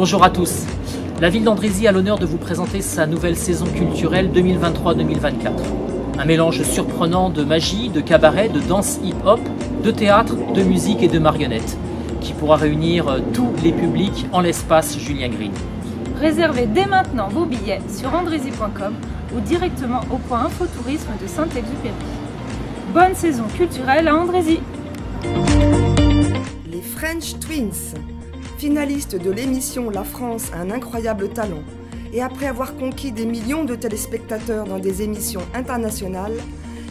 Bonjour à tous. La ville d'Andrézy a l'honneur de vous présenter sa nouvelle saison culturelle 2023-2024. Un mélange surprenant de magie, de cabaret, de danse hip-hop, de théâtre, de musique et de marionnettes, qui pourra réunir tous les publics en l'espace Julien Green. Réservez dès maintenant vos billets sur andrezy.com ou directement au point infotourisme de Saint-Exupéry. Bonne saison culturelle à Andrézy. Les French Twins, finalistes de l'émission La France a un incroyable talent, et après avoir conquis des millions de téléspectateurs dans des émissions internationales,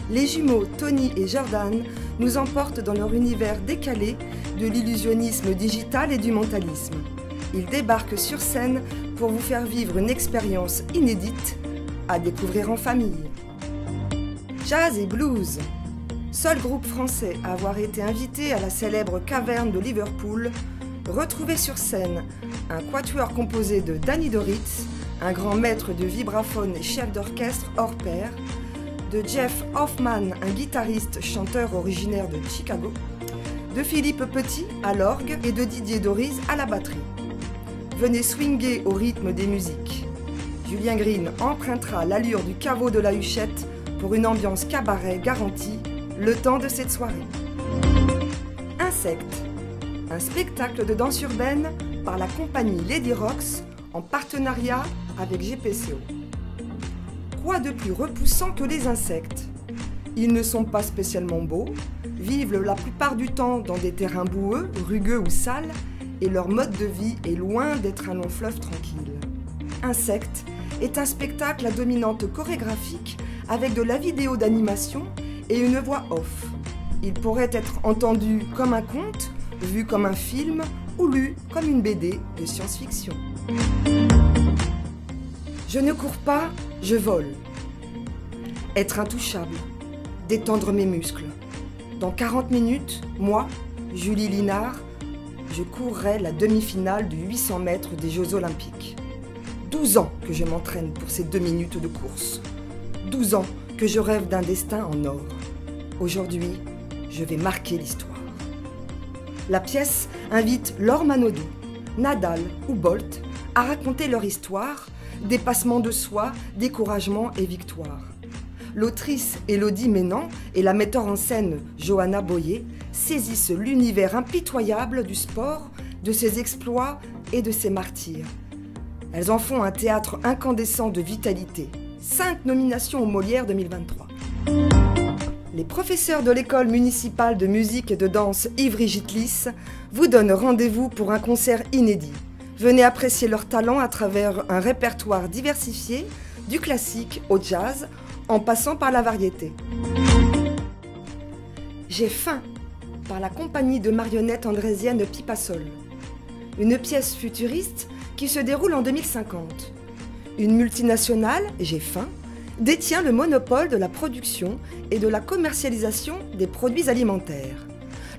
les jumeaux Tony et Jordan nous emportent dans leur univers décalé de l'illusionnisme digital et du mentalisme. Ils débarquent sur scène pour vous faire vivre une expérience inédite à découvrir en famille. Jazz et blues, seul groupe français à avoir été invité à la célèbre caverne de Liverpool, retrouvez sur scène un quatuor composé de Danny Doritz, un grand maître de vibraphone et chef d'orchestre hors pair, de Jeff Hoffman, un guitariste chanteur originaire de Chicago, de Philippe Petit à l'orgue et de Didier Doriz à la batterie. Venez swinguer au rythme des musiques. Julien Green empruntera l'allure du caveau de la Huchette pour une ambiance cabaret garantie le temps de cette soirée. Insectes, un spectacle de danse urbaine par la compagnie Lady Rocks en partenariat avec GPCO. Quoi de plus repoussant que les insectes? Ils ne sont pas spécialement beaux, vivent la plupart du temps dans des terrains boueux, rugueux ou sales, et leur mode de vie est loin d'être un long fleuve tranquille. Insectes est un spectacle à dominante chorégraphique avec de la vidéo d'animation et une voix off. Il pourrait être entendu comme un conte, vu comme un film ou lu comme une BD de science-fiction. Je ne cours pas, je vole. Être intouchable, détendre mes muscles. Dans 40 minutes, moi, Julie Linard, je courrai la demi-finale du 800 mètres des Jeux Olympiques. 12 ans que je m'entraîne pour ces 2 minutes de course. 12 ans que je rêve d'un destin en or. Aujourd'hui, je vais marquer l'histoire. La pièce invite Laure Manodou, Nadal ou Bolt à raconter leur histoire, dépassement de soi, découragement et victoire. L'autrice Élodie Ménan et la metteur en scène Johanna Boyer saisissent l'univers impitoyable du sport, de ses exploits et de ses martyrs. Elles en font un théâtre incandescent de vitalité. 5 nominations aux Molières 2023. Les professeurs de l'école municipale de musique et de danse Ivry-Gitlis vous donnent rendez-vous pour un concert inédit. Venez apprécier leur talent à travers un répertoire diversifié, du classique au jazz, en passant par la variété. J'ai faim, par la compagnie de marionnettes andrézienne Pipasol. Une pièce futuriste qui se déroule en 2050. Une multinationale, J'ai faim, détient le monopole de la production et de la commercialisation des produits alimentaires.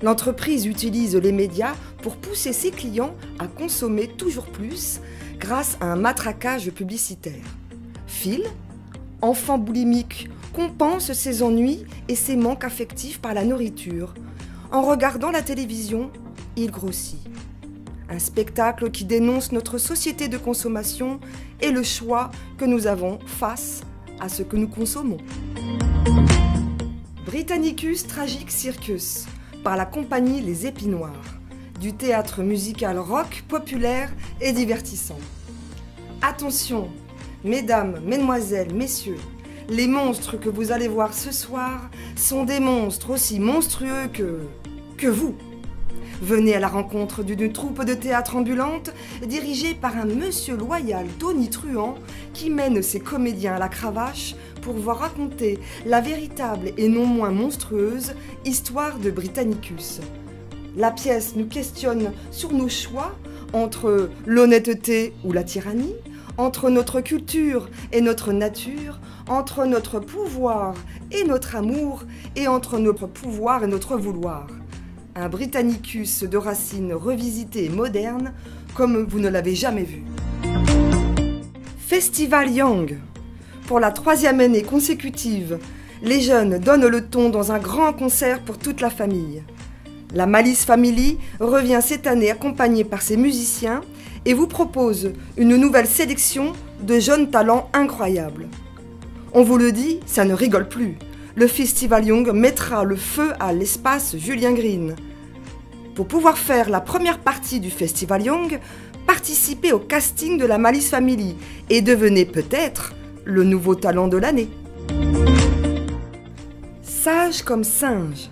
L'entreprise utilise les médias pour pousser ses clients à consommer toujours plus grâce à un matraquage publicitaire. Phil, enfant boulimique, compense ses ennuis et ses manques affectifs par la nourriture. En regardant la télévision, il grossit. Un spectacle qui dénonce notre société de consommation et le choix que nous avons face à ce que nous consommons. Britannicus Tragic Circus, par la compagnie Les Épinoirs, du théâtre musical rock populaire et divertissant. Attention, mesdames, mesdemoiselles, messieurs, les monstres que vous allez voir ce soir sont des monstres aussi monstrueux que vous. Venez à la rencontre d'une troupe de théâtre ambulante dirigée par un monsieur loyal tonitruant qui mène ses comédiens à la cravache pour vous raconter la véritable et non moins monstrueuse histoire de Britannicus. La pièce nous questionne sur nos choix entre l'honnêteté ou la tyrannie, entre notre culture et notre nature, entre notre pouvoir et notre amour, et entre notre pouvoir et notre vouloir. Un Britannicus de racines revisité et moderne, comme vous ne l'avez jamais vu. Festival Young. Pour la 3e année consécutive, les jeunes donnent le ton dans un grand concert pour toute la famille. La Malice Family revient cette année accompagnée par ses musiciens et vous propose une nouvelle sélection de jeunes talents incroyables. On vous le dit, ça ne rigole plus. Le Festival Young mettra le feu à l'espace Julien Green. Pour pouvoir faire la première partie du Festival Young, participez au casting de la Malice Family et devenez peut-être le nouveau talent de l'année. Sage comme singe.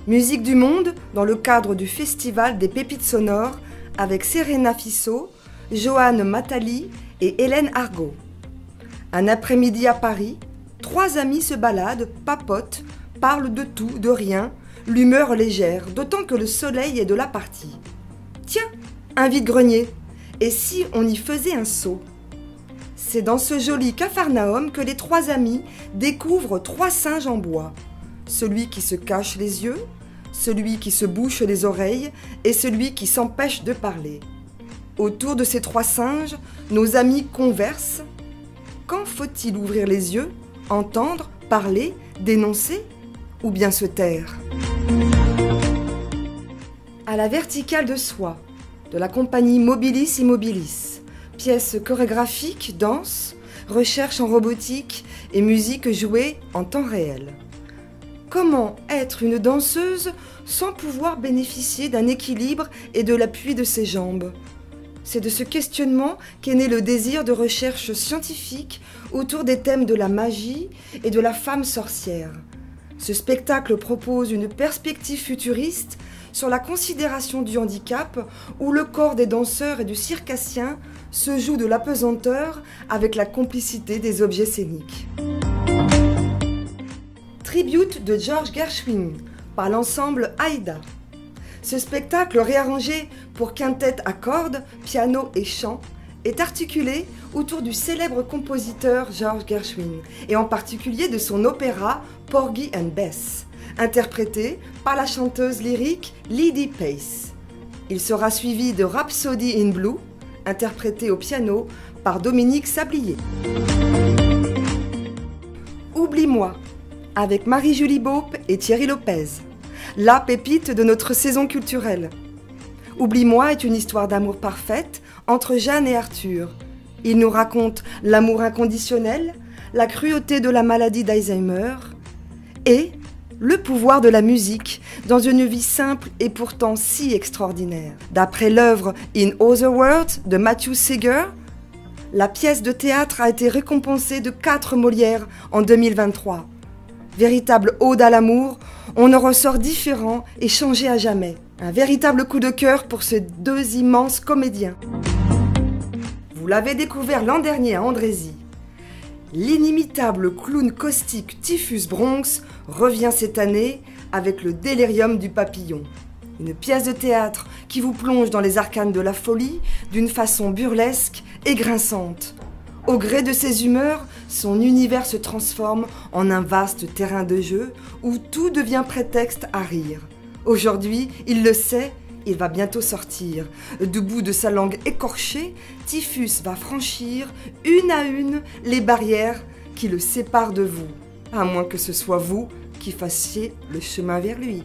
Musique du monde dans le cadre du Festival des Pépites Sonores avec Serena Fissot, Joanne Matali et Hélène Argot. Un après-midi à Paris, 3 amis se baladent, papotent, parlent de tout, de rien, l'humeur légère, d'autant que le soleil est de la partie. Tiens, un vide-grenier, et si on y faisait un saut? C'est dans ce joli Capharnaüm que les 3 amis découvrent 3 singes en bois. Celui qui se cache les yeux, celui qui se bouche les oreilles et celui qui s'empêche de parler. Autour de ces 3 singes, nos amis conversent. Quand faut-il ouvrir les yeux, entendre, parler, dénoncer ou bien se taire? À la verticale de soie, de la compagnie Mobilis Immobilis, pièces chorégraphiques, danse, recherche en robotique et musique jouée en temps réel. Comment être une danseuse sans pouvoir bénéficier d'un équilibre et de l'appui de ses jambes? C'est de ce questionnement qu'est né le désir de recherche scientifique autour des thèmes de la magie et de la femme sorcière. Ce spectacle propose une perspective futuriste sur la considération du handicap où le corps des danseurs et du circassien se joue de l'apesanteur avec la complicité des objets scéniques. Tribute de George Gershwin par l'ensemble Aïda. Ce spectacle réarrangé pour quintette à cordes, piano et chant est articulé autour du célèbre compositeur George Gershwin et en particulier de son opéra Porgy and Bess, interprété par la chanteuse lyrique Lydie Pace. Il sera suivi de Rhapsody in Blue, interprété au piano par Dominique Sablier. Oublie-moi, avec Marie-Julie Beaupe et Thierry Lopez, la pépite de notre saison culturelle. Oublie-moi est une histoire d'amour parfaite entre Jeanne et Arthur. Il nous raconte l'amour inconditionnel, la cruauté de la maladie d'Alzheimer et le pouvoir de la musique dans une vie simple et pourtant si extraordinaire. D'après l'œuvre In Other Words de Matthew Seeger, la pièce de théâtre a été récompensée de 4 Molières en 2023. Véritable ode à l'amour, on en ressort différent et changé à jamais. Un véritable coup de cœur pour ces 2 immenses comédiens. Vous l'avez découvert l'an dernier à Andrézy. L'inimitable clown caustique Typhus Bronx revient cette année avec le Délirium du papillon. Une pièce de théâtre qui vous plonge dans les arcanes de la folie d'une façon burlesque et grinçante. Au gré de ses humeurs, son univers se transforme en un vaste terrain de jeu où tout devient prétexte à rire. Aujourd'hui, il le sait, il va bientôt sortir. Du bout de sa langue écorchée, Typhus va franchir une à une les barrières qui le séparent de vous, à moins que ce soit vous qui fassiez le chemin vers lui.